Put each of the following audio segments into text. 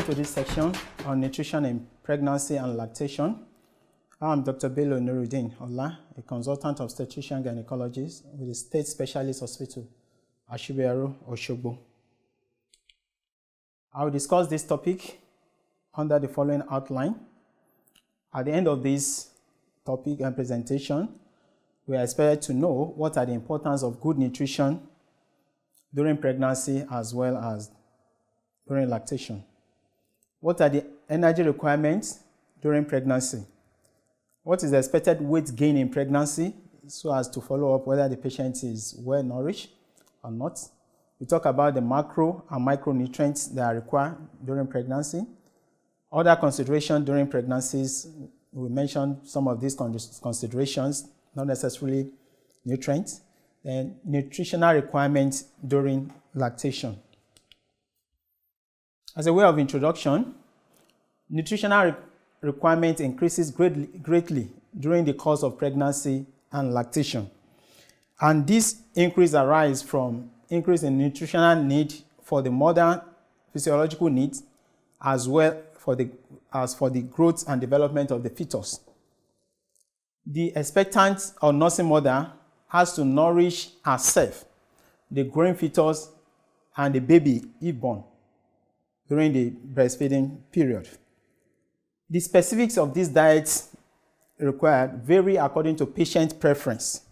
Welcome to this section on nutrition in pregnancy and lactation. I'm Dr. Bello Nuruddin Ola, a consultant obstetrician gynecologist with the State Specialist Hospital, Ashiberu, Oshogbo. I will discuss this topic under the following outline. At the end of this topic and presentation, we are expected to know what are the importance of good nutrition during pregnancy as well as during lactation. What are the energy requirements during pregnancy? What is the expected weight gain in pregnancy so as to follow up whether the patient is well nourished or not? We talk about the macro and micronutrients that are required during pregnancy. Other considerations during pregnancies, we mentioned some of these considerations, not necessarily nutrients, and nutritional requirements during lactation. As a way of introduction, nutritional requirement increases greatly during the course of pregnancy and lactation. And this increase arises from increase in nutritional need for the mother physiological needs as well as for the growth and development of the fetus. The expectant or nursing mother has to nourish herself, the growing fetus, and the baby if born during the breastfeeding period. The specifics of these diets required vary according to patient preference,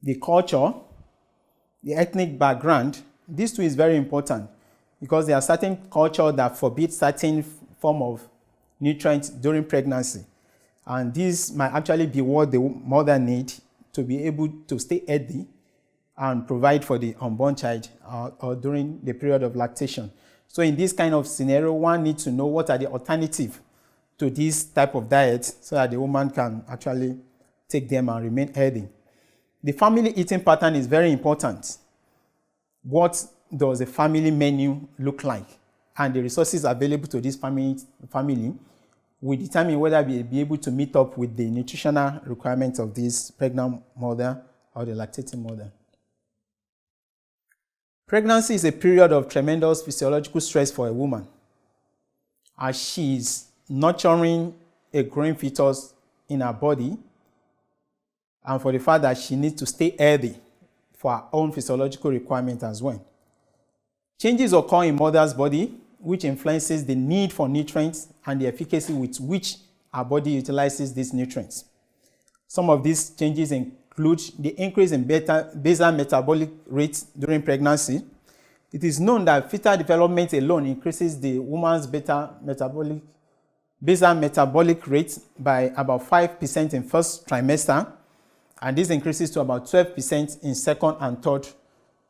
the culture, the ethnic background. This too is very important because there are certain cultures that forbid certain form of nutrients during pregnancy. And this might actually be what the mother needs to be able to stay healthy and provide for the unborn child or during the period of lactation. So in this kind of scenario, one needs to know what are the alternatives to this type of diet so that the woman can actually take them and remain healthy. The family eating pattern is very important. What does the family menu look like? And the resources available to this family will determine whether we'll be able to meet up with the nutritional requirements of this pregnant mother or the lactating mother. Pregnancy is a period of tremendous physiological stress for a woman as she is nurturing a growing fetus in her body and for the fact that she needs to stay healthy for her own physiological requirement as well. Changes occur in mother's body which influences the need for nutrients and the efficacy with which our body utilizes these nutrients. Some of these changes include the increase in basal metabolic rate during pregnancy. It is known that fetal development alone increases the woman's basal metabolic rate by about 5% in first trimester, and this increases to about 12% in second and third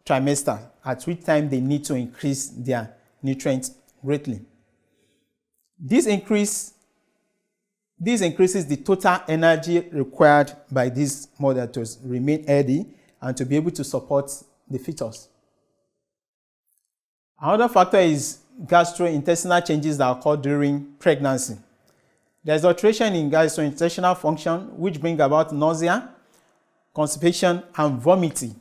trimester, at which time they need to increase their nutrients greatly. This increases the total energy required by this mother to remain healthy and to be able to support the fetus. Another factor is gastrointestinal changes that occur during pregnancy. There is alteration in gastrointestinal function which bring about nausea, constipation, and vomiting,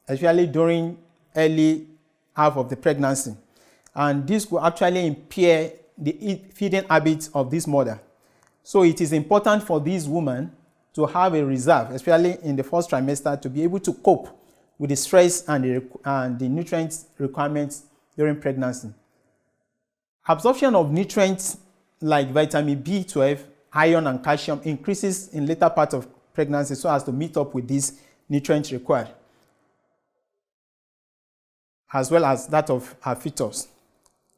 especially during early half of the pregnancy. And this will actually impair the feeding habits of this mother. So it is important for this woman to have a reserve, especially in the first trimester, to be able to cope with the stress and the nutrient requirements during pregnancy. Absorption of nutrients like vitamin B12, iron, and calcium increases in later part of pregnancy so as to meet up with these nutrients required, as well as that of her fetus.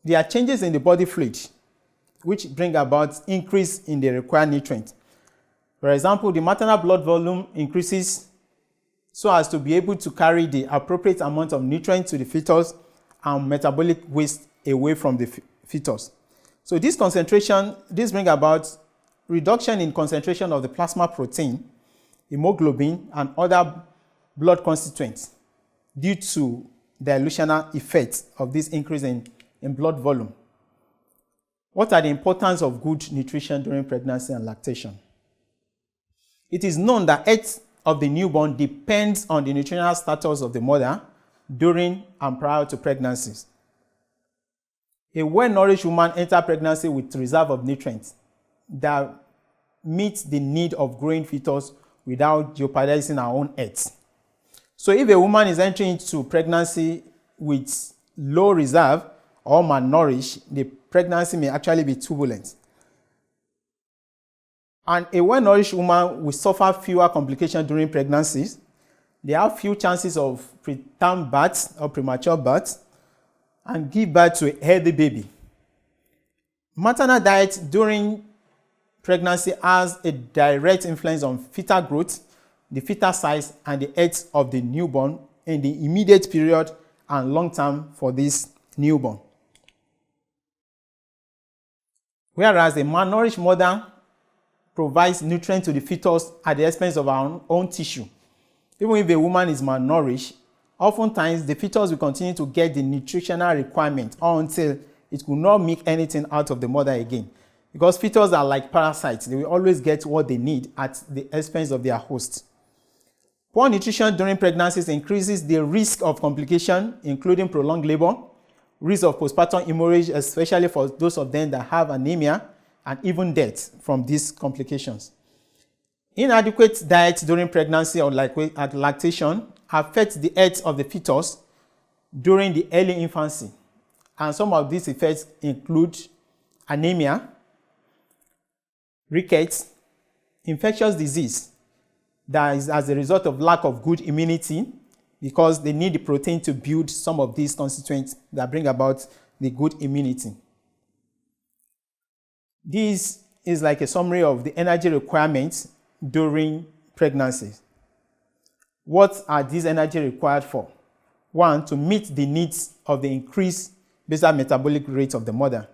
There are changes in the body fluid which bring about increase in the required nutrients. For example, the maternal blood volume increases so as to be able to carry the appropriate amount of nutrients to the fetus and metabolic waste away from the fetus. So this brings about reduction in concentration of the plasma protein, hemoglobin, and other blood constituents due to dilutional effects of this increase in blood volume. What are the importance of good nutrition during pregnancy and lactation? It is known that health of the newborn depends on the nutritional status of the mother during and prior to pregnancies. A well-nourished woman enters pregnancy with reserve of nutrients that meet the need of growing fetus without jeopardizing her own health. So if a woman is entering into pregnancy with low reserve or malnourished, the pregnancy may actually be turbulent. And a well-nourished woman will suffer fewer complications during pregnancies. They have few chances of preterm birth or premature birth and give birth to a healthy baby. Maternal diet during pregnancy has a direct influence on fetal growth, the fetal size, and the health of the newborn in the immediate period and long term for this newborn. Whereas a malnourished mother provides nutrients to the fetus at the expense of our own tissue. Even if a woman is malnourished, oftentimes the fetus will continue to get the nutritional requirement until it will not make anything out of the mother again. Because fetus are like parasites, they will always get what they need at the expense of their host. Poor nutrition during pregnancies increases the risk of complication, including prolonged labor, risk of postpartum hemorrhage, especially for those of them that have anemia, and even death from these complications. Inadequate diet during pregnancy or lactation affects the health of the fetus during the early infancy. And some of these effects include anemia, rickets, infectious disease that is as a result of lack of good immunity, because they need the protein to build some of these constituents that bring about the good immunity. This is like a summary of the energy requirements during pregnancy. What are these energy required for? One, to meet the needs of the increased basal metabolic rate of the mother.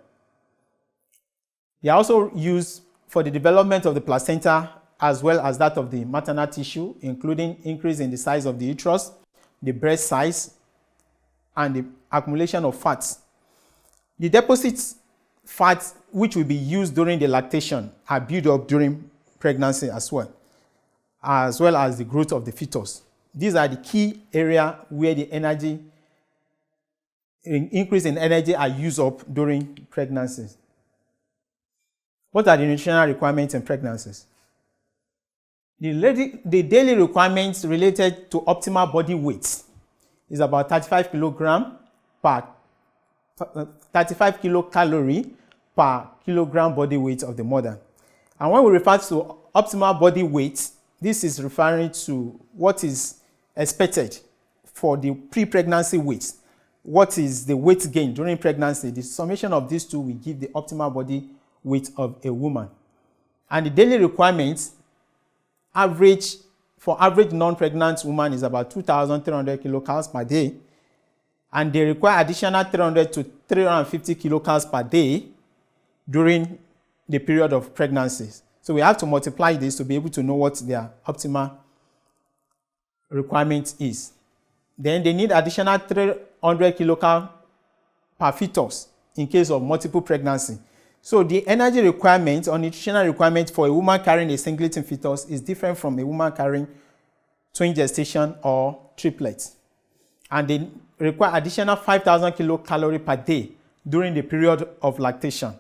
They are also used for the development of the placenta as well as that of the maternal tissue, including increase in the size of the uterus, the breast size, and the accumulation of fats. The deposits fats which will be used during the lactation are built up during pregnancy as well as the growth of the fetus. These are the key areas where the increase in energy are used up during pregnancies. What are the nutritional requirements in pregnancies? The daily requirements related to optimal body weight is about 35 kilocalorie per kilogram body weight of the mother. And when we refer to optimal body weight, this is referring to what is expected for the pre-pregnancy weight. What is the weight gain during pregnancy? The summation of these two will give the optimal body weight of a woman. And the daily requirements for average non-pregnant woman is about 2,300 kilocalories per day, and they require additional 300 to 350 kilocalories per day during the period of pregnancies. So we have to multiply this to be able to know what their optimal requirement is. Then they need additional 300 kilocalories per fetus in case of multiple pregnancy. So the energy requirement or nutritional requirement for a woman carrying a singleton fetus is different from a woman carrying twin gestation or triplets. And they require additional 5,000 kilocalories per day during the period of lactation.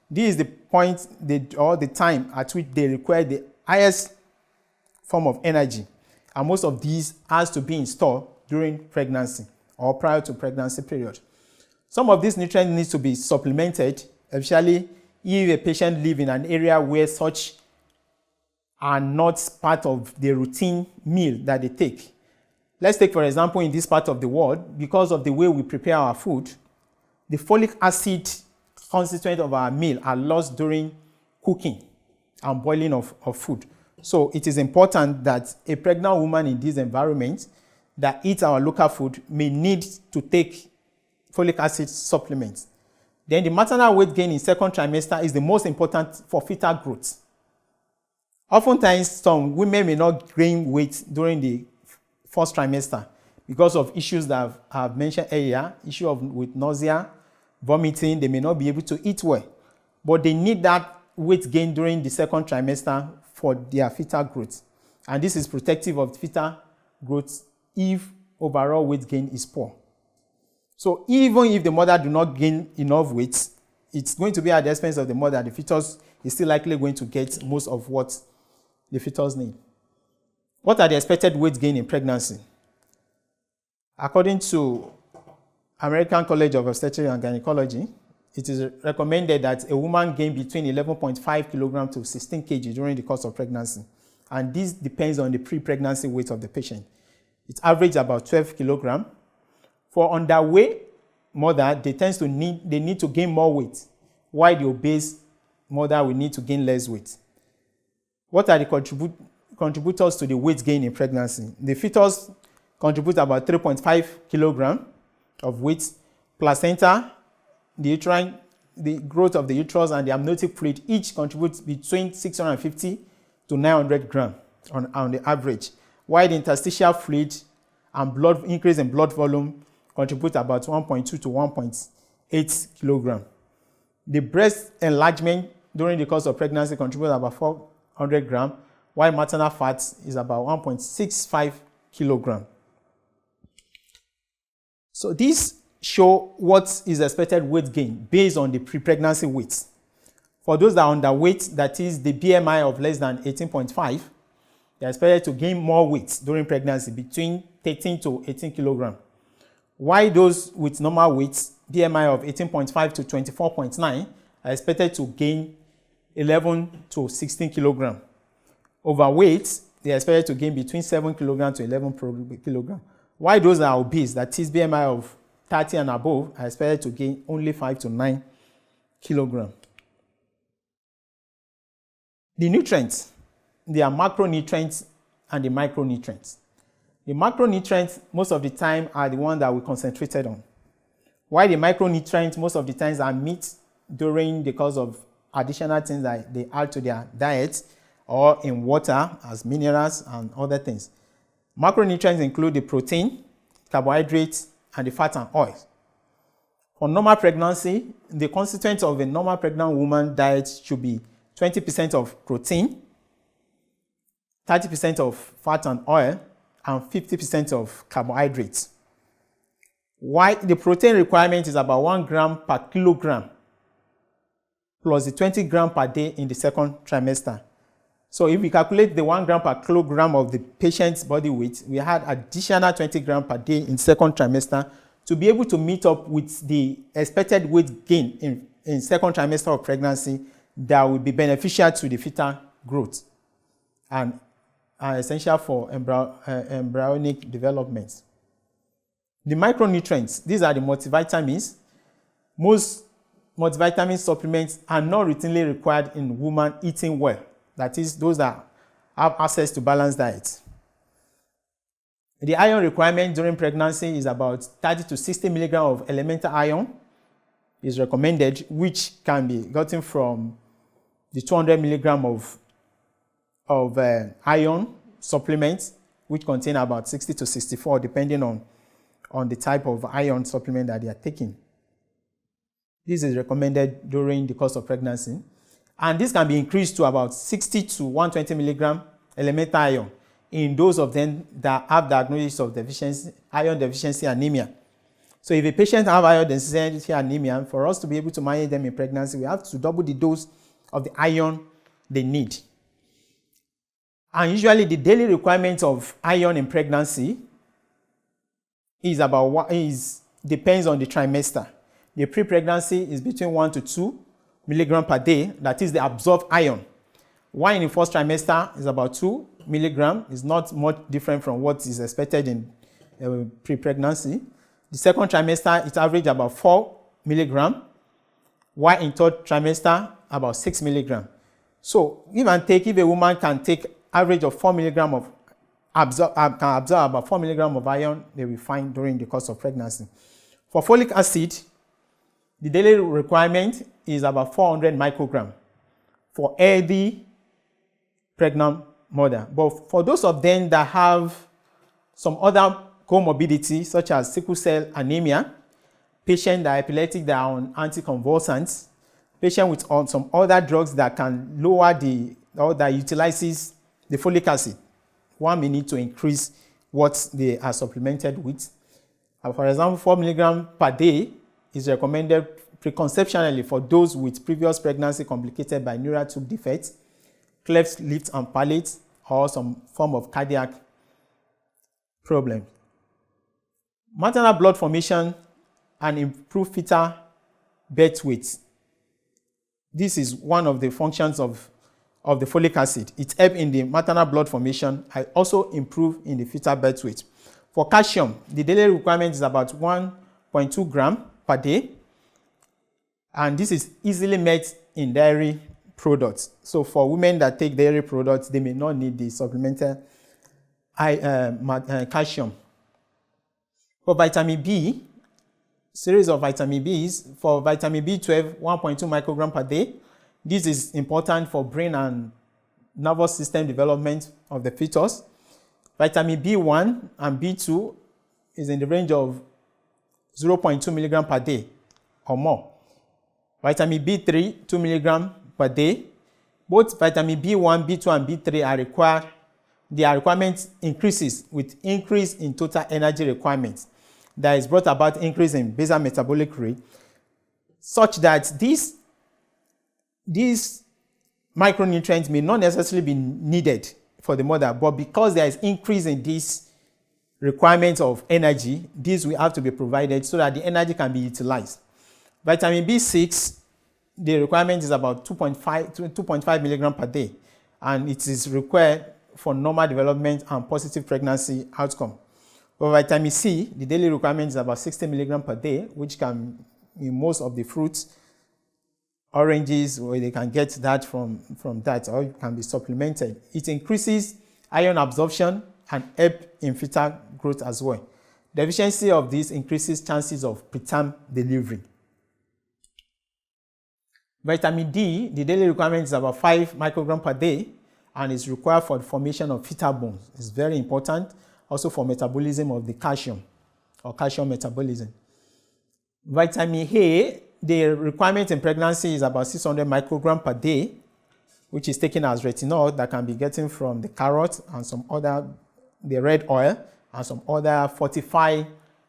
This is the point or the time at which they require the highest form of energy. And most of these has to be installed during pregnancy or prior to pregnancy period. Some of these nutrients need to be supplemented, especially if a patient lives in an area where such are not part of the routine meal that they take. Let's take, for example, in this part of the world, because of the way we prepare our food, the folic acid constituent of our meal are lost during cooking and boiling of food. So it is important that a pregnant woman in this environment that eats our local food may need to take folic acid supplements. Then the maternal weight gain in second trimester is the most important for fetal growth. Oftentimes, some women may not gain weight during the first trimester because of issues that I've mentioned earlier, with nausea, vomiting. They may not be able to eat well, but they need that weight gain during the second trimester for their fetal growth. And this is protective of fetal growth if overall weight gain is poor. So even if the mother do not gain enough weight, it's going to be at the expense of the mother. The fetus is still likely going to get most of what the fetus need. What are the expected weight gain in pregnancy? According to American College of Obstetrics and Gynecology, it is recommended that a woman gain between 11.5 kilogram to 16 kg during the course of pregnancy. And this depends on the pre-pregnancy weight of the patient. It averages about 12 kilogram. For underweight mother, they need to gain more weight, while the obese mother will need to gain less weight. What are the contributors to the weight gain in pregnancy? The fetus contributes about 3.5 kilogram of weight. Placenta, the growth of the uterus, and the amniotic fluid each contributes between 650 to 900 grams on the average, while the interstitial fluid and increase in blood volume contribute about 1.2 to 1.8 kilogram. The breast enlargement during the course of pregnancy contributes about 400 grams, while maternal fat is about 1.65 kilogram. So these show what is expected weight gain based on the pre-pregnancy weight. For those that are underweight, that is the BMI of less than 18.5, they are expected to gain more weight during pregnancy, between 13 to 18 kilograms. While those with normal weight, BMI of 18.5 to 24.9, are expected to gain 11 to 16 kilograms. Overweight, they are expected to gain between 7 kilograms to 11 kilograms. While those that are obese, that is BMI of 30 and above, are expected to gain only 5 to 9 kilograms. The nutrients, there are macronutrients and the micronutrients. The macronutrients, most of the time, are the ones that we concentrated on, while the micronutrients, most of the times, are met during the course of additional things that they add to their diet or in water as minerals and other things. Macronutrients include the protein, carbohydrates, and the fat and oil. For normal pregnancy, the constituents of a normal pregnant woman diet should be 20% of protein, 30% of fat and oil, and 50% of carbohydrates. While the protein requirement is about 1 gram per kilogram, plus the 20 grams per day in the second trimester. So if we calculate the 1 gram per kilogram of the patient's body weight, we had additional 20 grams per day in second trimester to be able to meet up with the expected weight gain in second trimester of pregnancy that will be beneficial to the fetal growth and are essential for embryonic development. The micronutrients, these are the multivitamins. Most multivitamin supplements are not routinely required in women eating well. That is, those that have access to balanced diet. The iron requirement during pregnancy is about 30 to 60 milligrams of elemental iron is recommended, which can be gotten from the 200 milligrams of iron supplements, which contain about 60 to 64, depending on the type of iron supplement that they are taking. This is recommended during the course of pregnancy. And this can be increased to about 60 to 120 milligram elemental iron in those of them that have diagnosis of iron deficiency anemia. So if a patient has iron deficiency anemia, for us to be able to manage them in pregnancy, we have to double the dose of the iron they need. And usually the daily requirement of iron in pregnancy depends on the trimester. The pre-pregnancy is between 1 to 2 milligrams per day, that is the absorbed iron. While in the first trimester is about 2 milligrams, is not much different from what is expected in pre-pregnancy. The second trimester, it averages about 4 milligrams, while in third trimester, about 6 milligrams. So give and take, if a woman can take average of 4 milligrams can absorb about 4 milligrams of iron, they will find during the course of pregnancy. For folic acid, the daily requirement is about 400 micrograms for every pregnant mother. But for those of them that have some other comorbidities, such as sickle cell anemia, patients that are epileptic that are on anticonvulsants, patients with some other drugs that can lower or that utilizes the folic acid, one may need to increase what they are supplemented with. For example, 4 milligrams per day is recommended preconceptionally for those with previous pregnancy complicated by neural tube defects, cleft lips and palate, or some form of cardiac problem. Maternal blood formation and improved fetal birth weight. This is one of the functions of the folic acid. It helps in the maternal blood formation and also improve in the fetal birth weight. For calcium, the daily requirement is about 1.2 grams per day, and this is easily met in dairy products. So for women that take dairy products, they may not need the supplemental calcium. For vitamin B, series of vitamin Bs, for vitamin B12, 1.2 microgram per day. This is important for brain and nervous system development of the fetus. Vitamin B1 and B2 is in the range of 0.2 milligram per day or more. Vitamin B3, 2 milligram per day. Both vitamin B1, B2, and B3 are required. Their requirement increases with increase in total energy requirements. That is brought about increase in basal metabolic rate, such that these micronutrients may not necessarily be needed for the mother, but because there is increase in this requirement of energy, these will have to be provided so that the energy can be utilized. Vitamin B6, the requirement is about 2.5 milligram per day, and it is required for normal development and positive pregnancy outcome. For vitamin C, the daily requirement is about 60 milligram per day, which can, in most of the fruits, oranges, where they can get that from that, or it can be supplemented. It increases iron absorption and help in fetal growth as well. Deficiency of this increases chances of preterm delivery. Vitamin D, the daily requirement is about 5 micrograms per day and is required for the formation of fetal bones. It's very important also for metabolism of the calcium or calcium metabolism. Vitamin A, the requirement in pregnancy is about 600 micrograms per day, which is taken as retinol that can be getting from the carrot and some other, the red oil, and some other fortified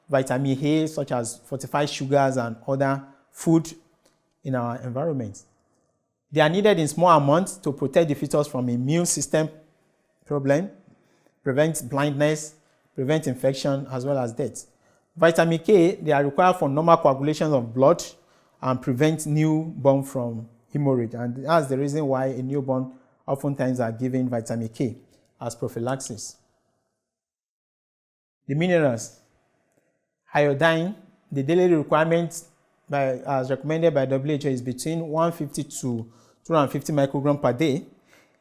vitamin A, such as fortified sugars and other food in our environment. They are needed in small amounts to protect the fetus from immune system problem, prevent blindness, prevent infection, as well as death. Vitamin K, they are required for normal coagulation of blood and prevent newborn from hemorrhage. And that's the reason why a newborn oftentimes are given vitamin K as prophylaxis. The minerals. Iodine, the daily requirement as recommended by WHO is between 150 to 250 micrograms per day.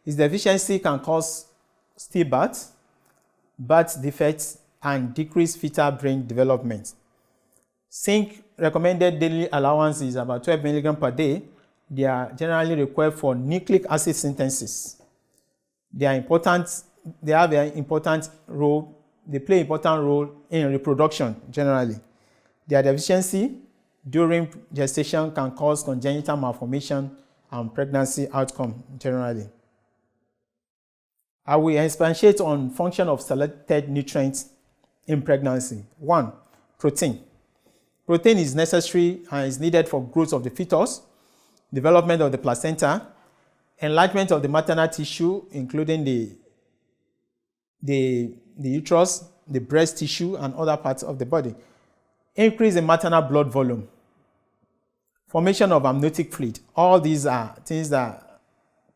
Its deficiency can cause stillbirth, birth defects, and decreased fetal brain development. Zinc recommended daily allowance is about 12 milligrams per day. They are generally required for nucleic acid synthesis. They are important. They have an important role. They play an important role in reproduction generally. Their deficiency during gestation can cause congenital malformation and pregnancy outcome generally. I will expatiate on function of selected nutrients in pregnancy. 1. Protein. Protein is necessary and is needed for growth of the fetus, development of the placenta, enlargement of the maternal tissue, including the uterus, the breast tissue, and other parts of the body. Increase in maternal blood volume. Formation of amniotic fluid. All these are things that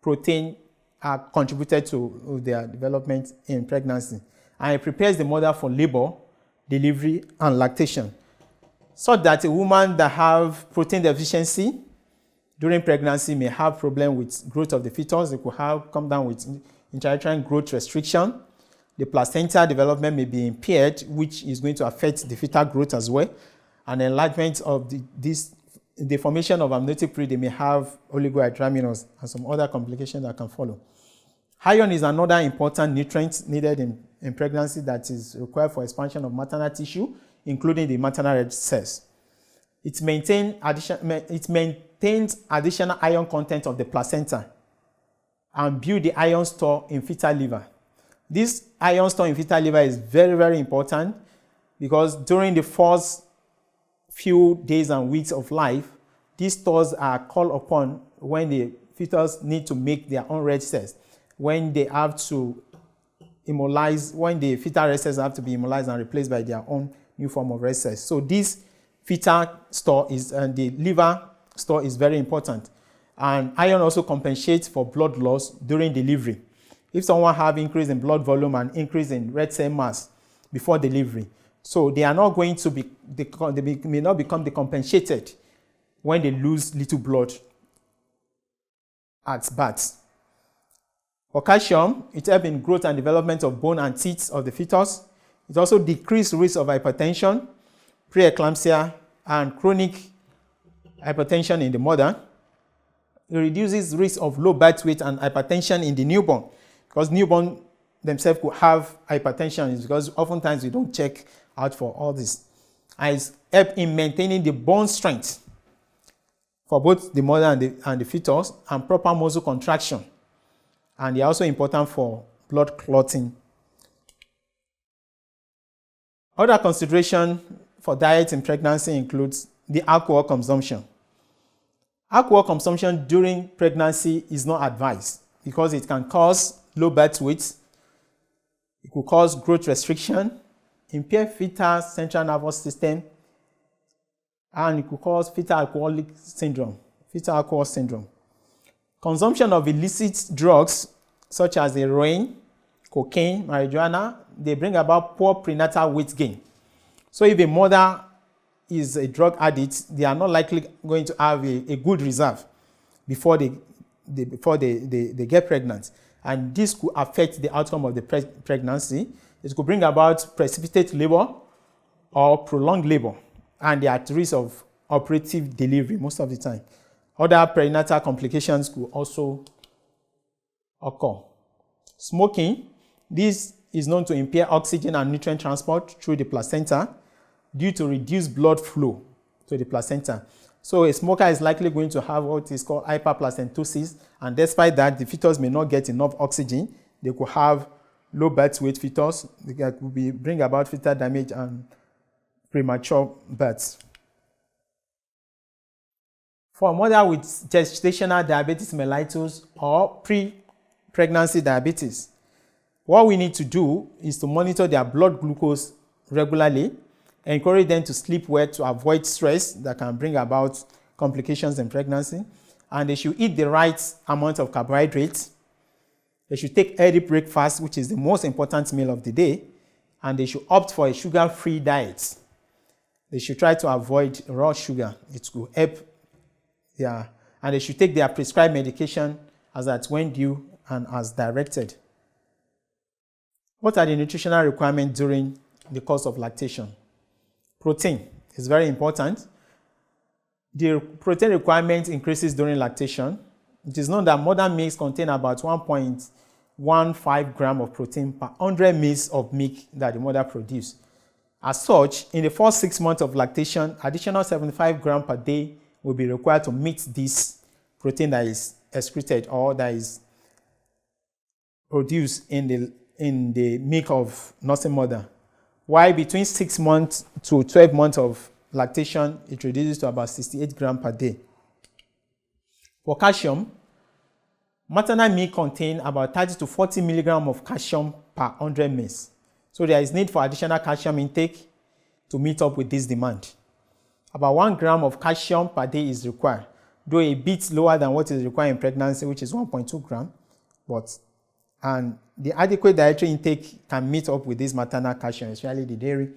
protein are contributed to their development in pregnancy. And it prepares the mother for labor, delivery, and lactation. So that a woman that have protein deficiency during pregnancy may have problem with growth of the fetus. They could come down with intrauterine growth restriction. The placenta development may be impaired, which is going to affect the fetal growth as well. And enlargement of the formation of amniotic fluid, they may have oligohydramnios and some other complications that can follow. Iron is another important nutrient needed in pregnancy that is required for expansion of maternal tissue, including the maternal red cells. It maintains additional iron content of the placenta and builds the iron store in fetal liver. This iron store in fetal liver is very, very important because during the first few days and weeks of life, these stores are called upon when the fetus need to make their own red cells, when they have to immunize, when the fetal red cells have to be immunized and replaced by their own new form of red cells. So this fetal store is, and the liver store is very important. And iron also compensates for blood loss during delivery. If someone have increase in blood volume and increase in red cell mass before delivery, so they are not going to be, they may not become decompensated when they lose little blood at birth. For calcium, it helps in growth and development of bone and teeth of the fetus. It also decreases risk of hypertension, preeclampsia, and chronic hypertension in the mother. It reduces risk of low birth weight and hypertension in the newborn, because newborn themselves could have hypertension. It's because oftentimes we don't check out for all this. And it helps in maintaining the bone strength for both the mother and the fetus, and proper muscle contraction. And they are also important for blood clotting. Other consideration for diet in pregnancy includes the alcohol consumption. Alcohol consumption during pregnancy is not advised because it can cause low birth weight, it could cause growth restriction, impair fetal central nervous system, and it could cause fetal alcohol syndrome. Consumption of illicit drugs such as heroin, cocaine, marijuana, they bring about poor prenatal weight gain. So if a mother is a drug addict, they are not likely going to have a good reserve before they get pregnant. And this could affect the outcome of the pregnancy. It could bring about precipitate labor or prolonged labor, and they are at risk of operative delivery most of the time. Other perinatal complications could also occur. Smoking, this is known to impair oxygen and nutrient transport through the placenta due to reduced blood flow to the placenta. So a smoker is likely going to have what is called hyperplacentosis, and despite that, the fetus may not get enough oxygen. They could have low birth weight fetus. They could bring about fetal damage and premature birth. For a mother with gestational diabetes mellitus or pre-pregnancy diabetes, what we need to do is to monitor their blood glucose regularly, encourage them to sleep well to avoid stress that can bring about complications in pregnancy, and they should eat the right amount of carbohydrates. They should take early breakfast, which is the most important meal of the day, and they should opt for a sugar-free diet. They should try to avoid raw sugar. It will help. And they should take their prescribed medication as at when due and as directed. What are the nutritional requirements during the course of lactation? Protein is very important. The protein requirement increases during lactation. It is known that modern milks contain about 1.15 grams of protein per 100 ml of milk that the mother produces. As such, in the first 6 months of lactation, additional 75 grams per day will be required to meet this protein that is excreted or that is produced in the milk of nursing mother. While between 6 months to 12 months of lactation, it reduces to about 68 grams per day. For calcium, maternal milk contains about 30 to 40 milligrams of calcium per 100 ml. So there is need for additional calcium intake to meet up with this demand. About 1 gram of calcium per day is required, though a bit lower than what is required in pregnancy, which is 1.2 grams. And the adequate dietary intake can meet up with this maternal calcium, especially the dairy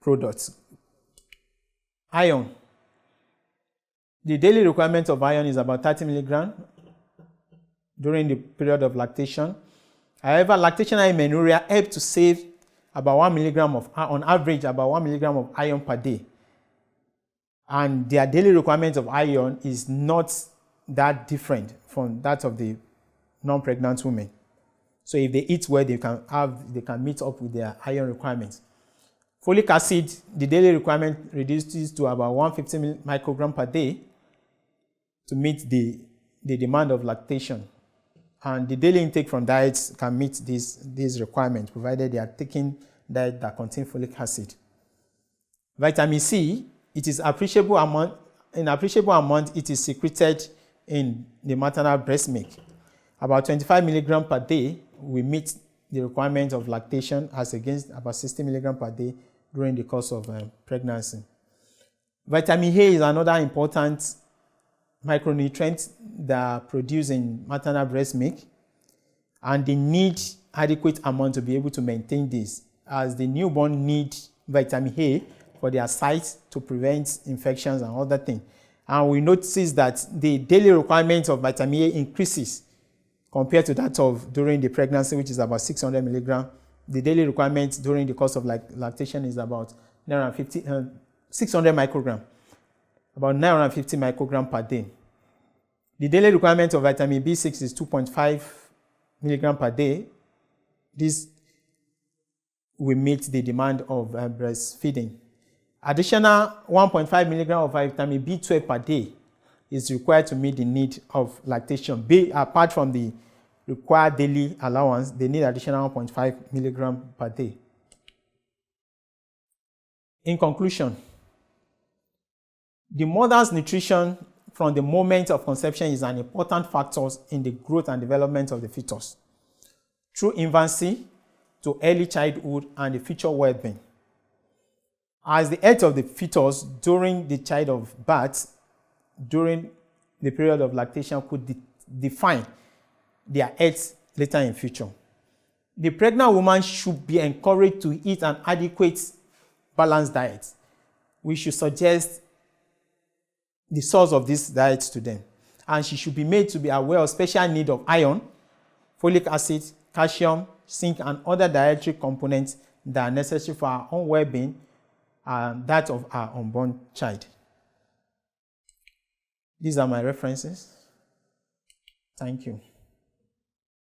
products. Iron. The daily requirement of iron is about 30 milligrams during the period of lactation. However, lactational amenorrhea helps to save about 1 milligram on average, about 1 milligram of iron per day. And their daily requirement of iron is not that different from that of the non-pregnant women. So if they eat well, they can meet up with their iron requirements. Folic acid, the daily requirement reduces to about 150 micrograms per day to meet the demand of lactation. And the daily intake from diets can meet these requirements, provided they are taking diet that contain folic acid. Vitamin C, it is appreciable amount, in appreciable amount, it is secreted in the maternal breast milk. About 25 milligrams per day will meet the requirement of lactation, as against about 60 milligrams per day during the course of pregnancy. Vitamin A is another important micronutrient that are produced in maternal breast milk, and they need adequate amount to be able to maintain this, as the newborn need vitamin A for their sight to prevent infections and other things. And we notice that the daily requirement of vitamin A increases compared to that of during the pregnancy, which is about 600 milligrams. The daily requirement during the course of lactation is about 600 micrograms, about 950 micrograms per day. The daily requirement of vitamin B6 is 2.5 milligrams per day. This will meet the demand of breastfeeding. Additional 1.5 milligrams of vitamin B12 per day is required to meet the need of lactation. Apart from the required daily allowance, they need additional 1.5 milligrams per day. In conclusion, the mother's nutrition from the moment of conception is an important factor in the growth and development of the fetus, through infancy to early childhood and the future well-being. As the health of the fetus during the childbirth, during the period of lactation, could define their health later in future. The pregnant woman should be encouraged to eat an adequate, balanced diet. We should suggest the source of this diet to them, and she should be made to be aware of special need of iron, folic acid, calcium, zinc, and other dietary components that are necessary for our own well-being and that of our unborn child. These are my references. Thank you.